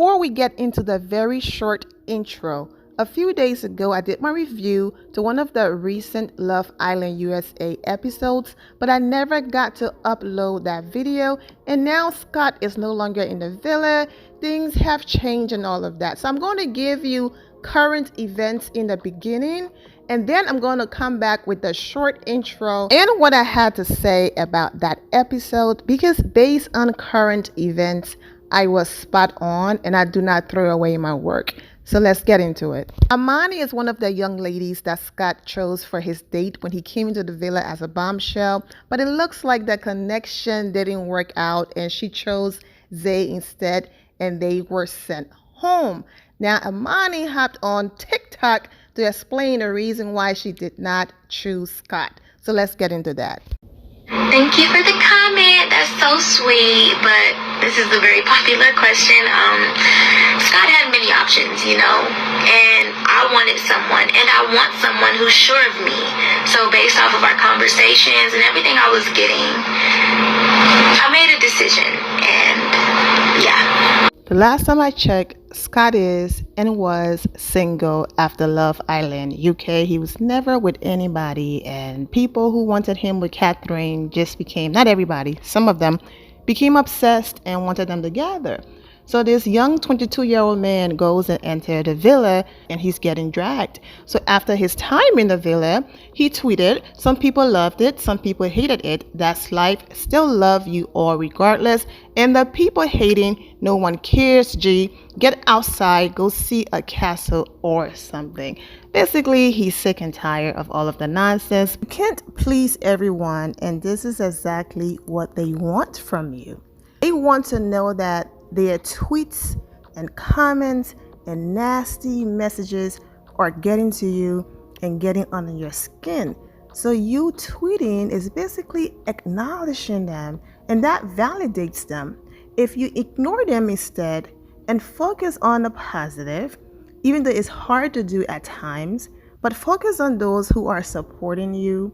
Before we get into the very short intro, a few days ago I did my review to one of the recent Love Island USA episodes, but I never got to upload that video, and now Scott is no longer in the villa. Things have changed and all of that. So I'm going to give you current events in the beginning, and then I'm going to come back with the short intro and what I had to say about that episode, because based on current events, I was spot on and I do not throw away my work. So let's get into it. Imani is one of the young ladies that Scott chose for his date when he came into the villa as a bombshell, but it looks like the connection didn't work out and she chose Zay instead, and they were sent home. Now, Imani hopped on TikTok to explain the reason why she did not choose Scott. So let's get into that. Thank you for the comment. That's so sweet, but this is a very popular question. Scott had many options, and I wanted someone, and I want someone who's sure of me. So based off of our conversations and everything I was getting, I made a decision, and yeah. The last time I checked, Scott is and was single after Love Island UK. He was never with anybody, and people who wanted him with Catherine just became, not everybody, some of them became obsessed and wanted them together. So this young 22-year-old man goes and enters the villa and he's getting dragged. So after his time in the villa, he tweeted, "Some people loved it, some people hated it. That's life. Still love you all regardless. And the people hating, no one cares, G. Get outside, go see a castle or something." Basically, he's sick and tired of all of the nonsense. You can't please everyone, and this is exactly what they want from you. They want to know that their tweets and comments and nasty messages are getting to you and getting under your skin. So you tweeting is basically acknowledging them, and that validates them. If you ignore them instead and focus on the positive, even though it's hard to do at times, but focus on those who are supporting you,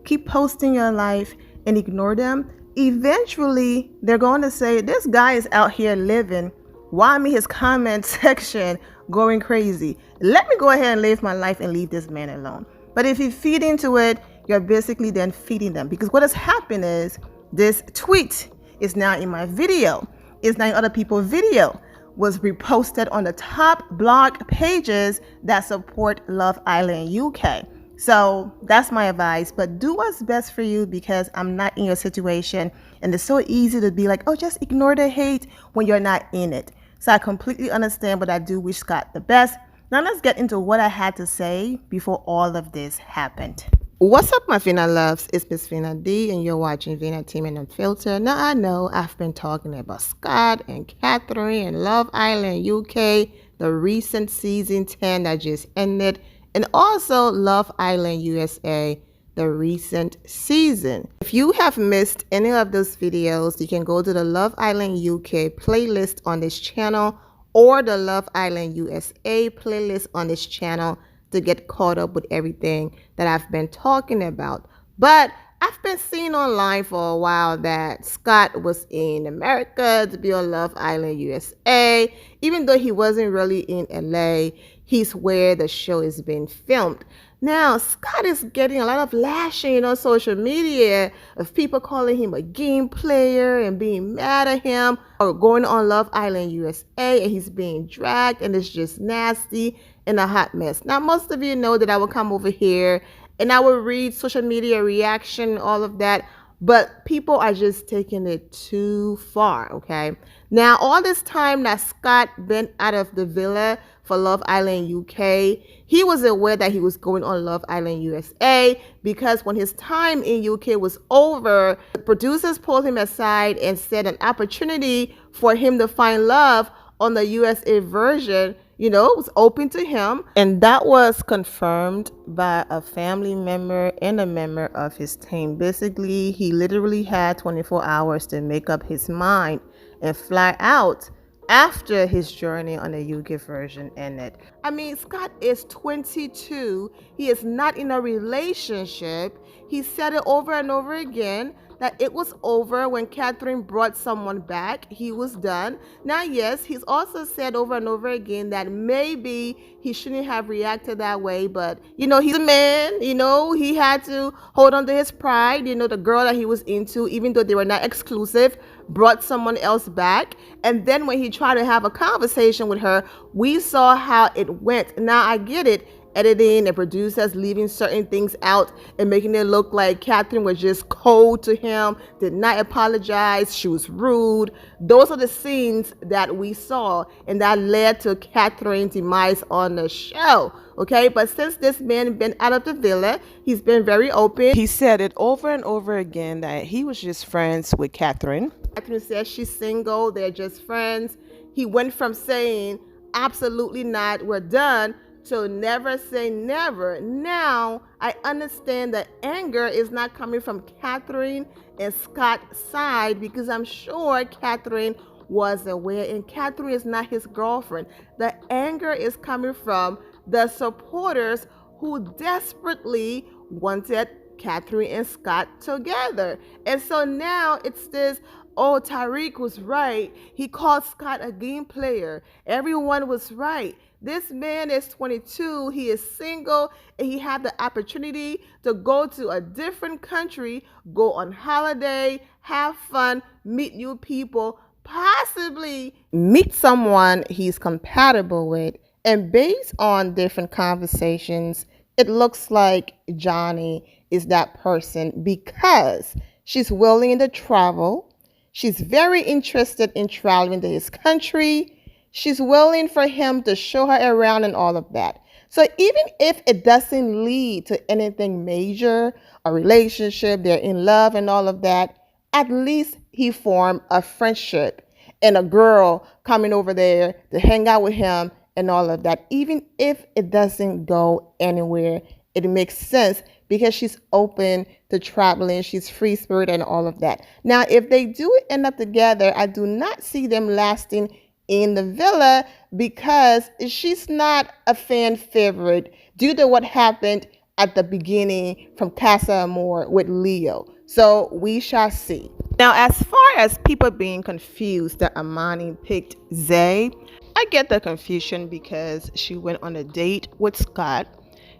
keep posting your life and ignore them, eventually they're going to say, "This guy is out here living. Why me his comment section going crazy? Let me go ahead and live my life and leave this man alone." But if you feed into it, you're basically then feeding them, because what has happened is this tweet is now in my video, is now in other people's video, was reposted on the top blog pages that support Love Island UK. So that's my advice, but do what's best for you, because I'm not in your situation, and it's so easy to be like, oh, just ignore the hate when you're not in it. So I completely understand, but I do wish Scott the best. Now let's get into what I had to say before all of this happened. What's up, my Vina loves? It's Miss Vina D, and you're watching Vina Team and Unfiltered. Now I know I've been talking about Scott and Catherine and Love Island UK, the recent season 10 that just ended, and also Love Island USA, the recent season. If you have missed any of those videos, you can go to the Love Island UK playlist on this channel or the Love Island USA playlist on this channel to get caught up with everything that I've been talking about. But I've been seeing online for a while that Scott was in America to be on Love Island USA. Even though he wasn't really in LA, he's where the show is being filmed. Now, Scott is getting a lot of lashing on social media of people calling him a game player and being mad at him, or going on Love Island USA and he's being dragged, and it's just nasty and a hot mess. Now, most of you know that I will come over here and I will read social media reaction, all of that, but people are just taking it too far, okay? Now, all this time that Scott been out of the villa for Love Island UK, he was aware that he was going on Love Island USA, because when his time in UK was over, the producers pulled him aside and said an opportunity for him to find love on the USA version, was open to him. And that was confirmed by a family member and a member of his team. Basically, he literally had 24 hours to make up his mind and fly out after his journey on the UK version ended. I mean, Scott is 22. He is not in a relationship. He said it over and over again that it was over when Catherine brought someone back. He was done. Now, yes, he's also said over and over again that maybe he shouldn't have reacted that way, but he's a man. He had to hold on to his pride. The girl that he was into, even though they were not exclusive, brought someone else back. And then when he tried to have a conversation with her, we saw how it went. Now, I get it, editing and producers leaving certain things out and making it look like Catherine was just cold to him, did not apologize, she was rude. Those are the scenes that we saw, and that led to Catherine's demise on the show. Okay, but since this man been out of the villa, he's been very open. He said it over and over again that he was just friends with Catherine. Catherine says she's single, they're just friends. He went from saying, absolutely not, we're done, to never say never. Now, I understand that anger is not coming from Catherine and Scott's side, because I'm sure Catherine was aware, and Catherine is not his girlfriend. The anger is coming from the supporters who desperately wanted Catherine and Scott together. And so now it's this, oh, Tariq was right. He called Scott a game player. Everyone was right. This man is 22, he is single, and he had the opportunity to go to a different country, go on holiday, have fun, meet new people, possibly meet someone he's compatible with. And based on different conversations, it looks like Johnny is that person, because she's willing to travel. She's very interested in traveling to his country. She's willing for him to show her around and all of that. So even if it doesn't lead to anything major, a relationship, they're in love and all of that, at least he formed a friendship and a girl coming over there to hang out with him and all of that. Even if it doesn't go anywhere, it makes sense because she's open to traveling, she's free spirit and all of that. Now, if they do end up together, I do not see them lasting in the villa, because she's not a fan favorite due to what happened at the beginning from Casa Amor with Leo. So we shall see. Now, as far as people being confused that Imani picked Zay, I get the confusion because she went on a date with Scott.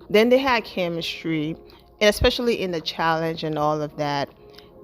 Then they had chemistry, and especially in the challenge and all of that.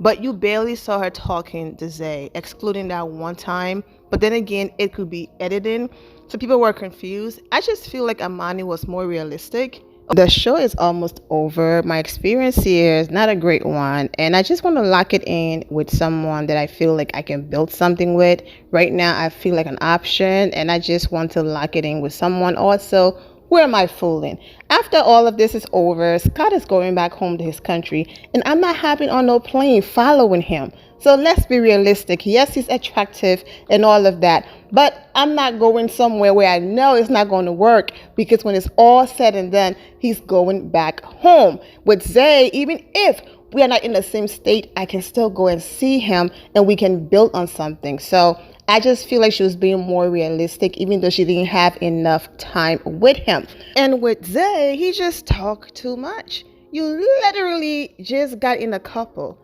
But you barely saw her talking to Zay, excluding that one time. But then again, it could be editing, so people were confused. I just feel like Imani was more realistic. The show is almost over. My experience here is not a great one, and I just want to lock it in with someone that I feel like I can build something with. Right now, I feel like an option, and I just want to lock it in with someone also. Who am I fooling? After all of this is over, Scott is going back home to his country, and I'm not hopping on no plane following him. So let's be realistic. Yes, he's attractive and all of that, but I'm not going somewhere where I know it's not going to work, because when it's all said and done, he's going back home. With Zay, even if we are not in the same state, I can still go and see him and we can build on something. So I just feel like she was being more realistic, even though she didn't have enough time with him. And with Zay, he just talked too much. You literally just got in a couple.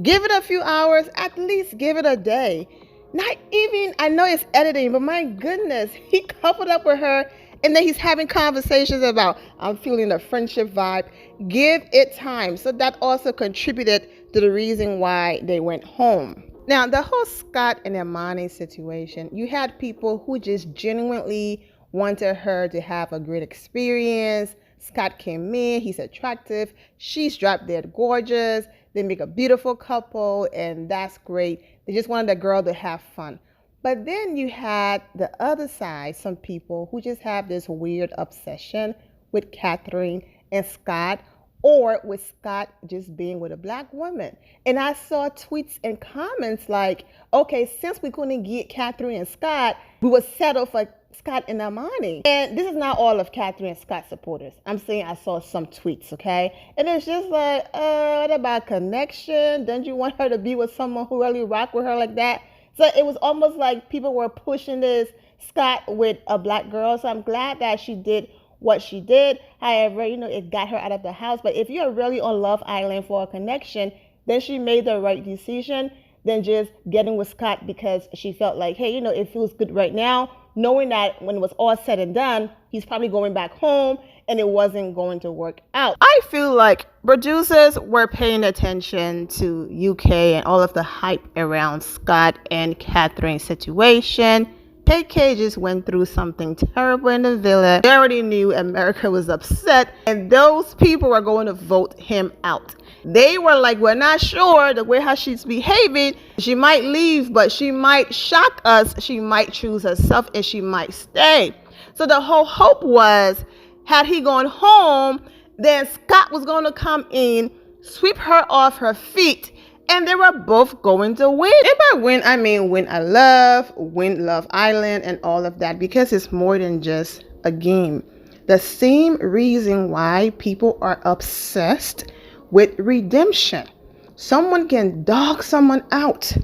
Give it a few hours, at least give it a day. Not even, I know it's editing, but my goodness, he coupled up with her, and then he's having conversations about, I'm feeling a friendship vibe. Give it time. So that also contributed to the reason why they went home. Now, the whole Scott and Imani situation, you had people who just genuinely wanted her to have a great experience. Scott came in, he's attractive, she's drop dead gorgeous, they make a beautiful couple, and that's great. They just wanted the girl to have fun. But then you had the other side, some people who just have this weird obsession with Catherine and Scott, or with Scott just being with a black woman. And I saw tweets and comments like, okay, since we couldn't get Catherine and Scott, we would settle for Scott and Imani. And this is not all of Catherine and Scott supporters. I'm saying I saw some tweets, okay? And it's just like, what about connection? Don't you want her to be with someone who really rock with her like that? So it was almost like people were pushing this Scott with a black girl. So I'm glad that she did what she did. However, it got her out of the house. But if you're really on Love Island for a connection, then she made the right decision than just getting with Scott because she felt like, hey, it feels good right now, knowing that when it was all said and done, he's probably going back home and it wasn't going to work out. I feel like producers were paying attention to UK and all of the hype around Scott and Catherine's situation. KK just went through something terrible in the villa. They already knew America was upset, and those people were going to vote him out. They were like, we're not sure the way how she's behaving. She might leave, but she might shock us. She might choose herself, and she might stay. So the whole hope was, had he gone home, then Scott was going to come in, sweep her off her feet, and they were both going to win. And by win, I mean win Love Island, and all of that, because it's more than just a game. The same reason why people are obsessed with redemption. Someone can dog someone out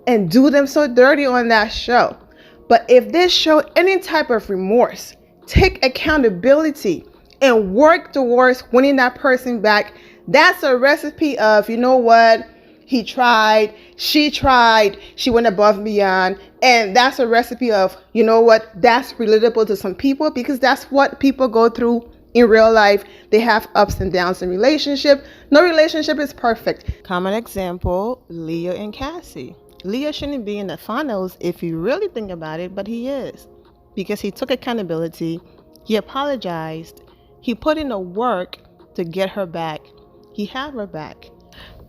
and do them so dirty on that show. But if they show any type of remorse, take accountability, and work towards winning that person back, that's a recipe of, you know what? He tried, she went above and beyond. And that's a recipe of, you know what, that's relatable to some people, because that's what people go through in real life. They have ups and downs in relationship. No relationship is perfect. Common example, Leah and Cassie. Leah shouldn't be in the finals if you really think about it, but he is. Because he took accountability, he apologized, he put in the work to get her back. He had her back.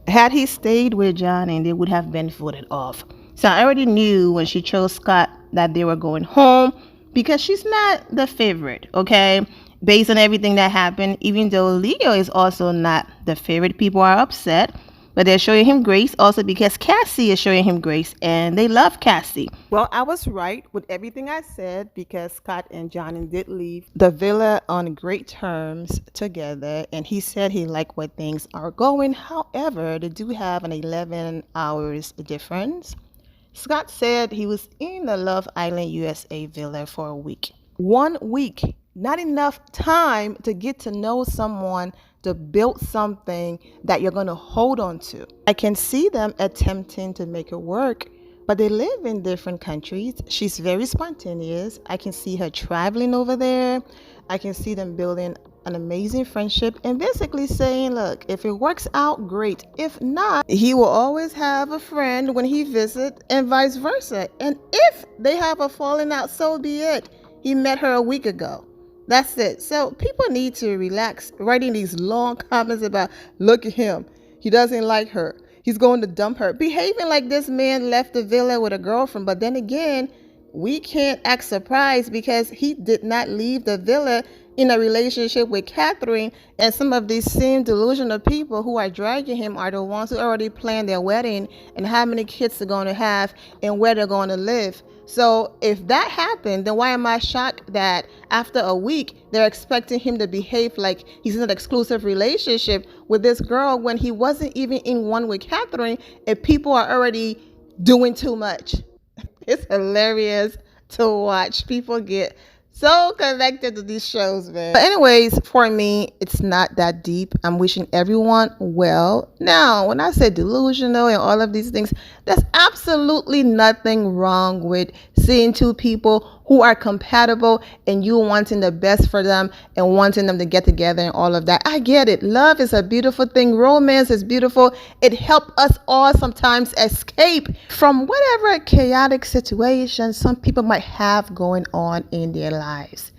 Had he stayed with Johnny, they would have been voted off. So I already knew when she chose Scott that they were going home, because she's not the favorite, okay? Based on everything that happened, even though Leo is also not the favorite, people are upset. But they're showing him grace also because Cassie is showing him grace, and they love Cassie. Well, I was right with everything I said, because Scott and Johnny did leave the villa on great terms together, and he said he liked where things are going. However, they do have an 11 hours difference. Scott said he was in the Love Island USA villa for a week. 1 week, not enough time to get to know someone, to build something that you're going to hold on to. I can see them attempting to make it work, but they live in different countries. She's very spontaneous. I can see her traveling over there. I can see them building an amazing friendship and basically saying, look, if it works out, great. If not, he will always have a friend when he visits, and vice versa. And if they have a falling out, so be it. He met her a week ago. That's it. So people need to relax writing these long comments about, look at him, he doesn't like her, he's going to dump her, behaving like this man left the villa with a girlfriend. But then again, we can't act surprised, because he did not leave the villa in a relationship with Catherine, and some of these same delusional people who are dragging him are the ones who already planned their wedding and how many kids they're going to have and where they're going to live. So if that happened, then why am I shocked that after a week they're expecting him to behave like he's in an exclusive relationship with this girl when he wasn't even in one with Catherine, and people are already doing too much? It's hilarious to watch. People get so connected to these shows, man. But anyways, for me, it's not that deep. I'm wishing everyone well. Now, when I say delusional and all of these things, there's absolutely nothing wrong with seeing two people who are compatible and you wanting the best for them and wanting them to get together and all of that. I get it. Love is a beautiful thing. Romance is beautiful. It helps us all sometimes escape from whatever chaotic situation some people might have going on in their lives.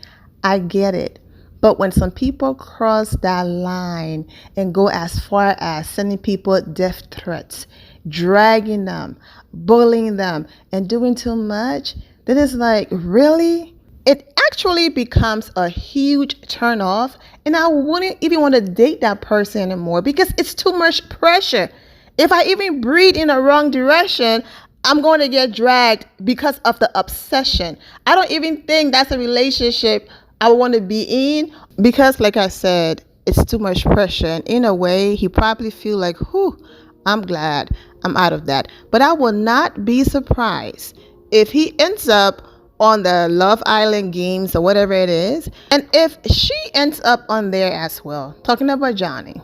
I get it. But when some people cross that line and go as far as sending people death threats, dragging them, bullying them, and doing too much, then it's like, really? It actually becomes a huge turn off, and I wouldn't even want to date that person anymore, because it's too much pressure. If I even breathe in the wrong direction, I'm going to get dragged because of the obsession. I don't even think that's a relationship I want to be in, because like I said, it's too much pressure. And in a way, he probably feel like, whew, I'm glad I'm out of that. But I will not be surprised if he ends up on the Love Island games or whatever it is, and if she ends up on there as well, talking about Johnny.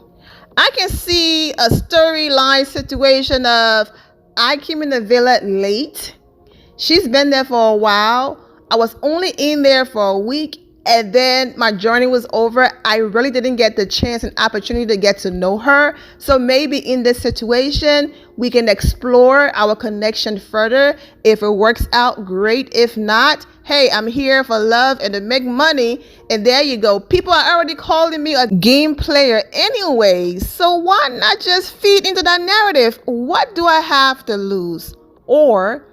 I can see a storyline situation of I came in the villa late. She's been there for a while. I was only in there for a week, and then my journey was over. I really didn't get the chance and opportunity to get to know her. So maybe in this situation, we can explore our connection further. If it works out, great. If not, hey, I'm here for love and to make money. And there you go. People are already calling me a game player anyway. So why not just feed into that narrative? What do I have to lose? Or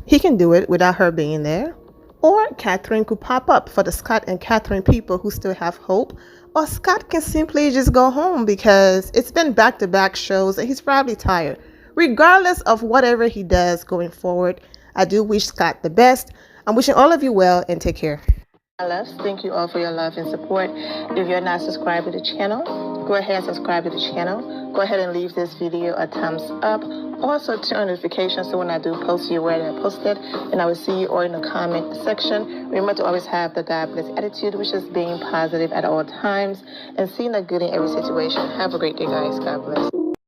he can do it without her being there. Or Catherine could pop up for the Scott and Catherine people who still have hope. Or Scott can simply just go home because it's been back-to-back shows and he's probably tired. Regardless of whatever he does going forward, I do wish Scott the best. I'm wishing all of you well and take care. My loves, thank you all for your love and support. If you're not subscribed to the channel, go ahead and subscribe to the channel. Go ahead and leave this video a thumbs up. Also turn on notifications so when I do post, you're aware that I posted. And I will see you all in the comment section. Remember to always have the God bless attitude, which is being positive at all times and seeing the good in every situation. Have a great day, guys. God bless.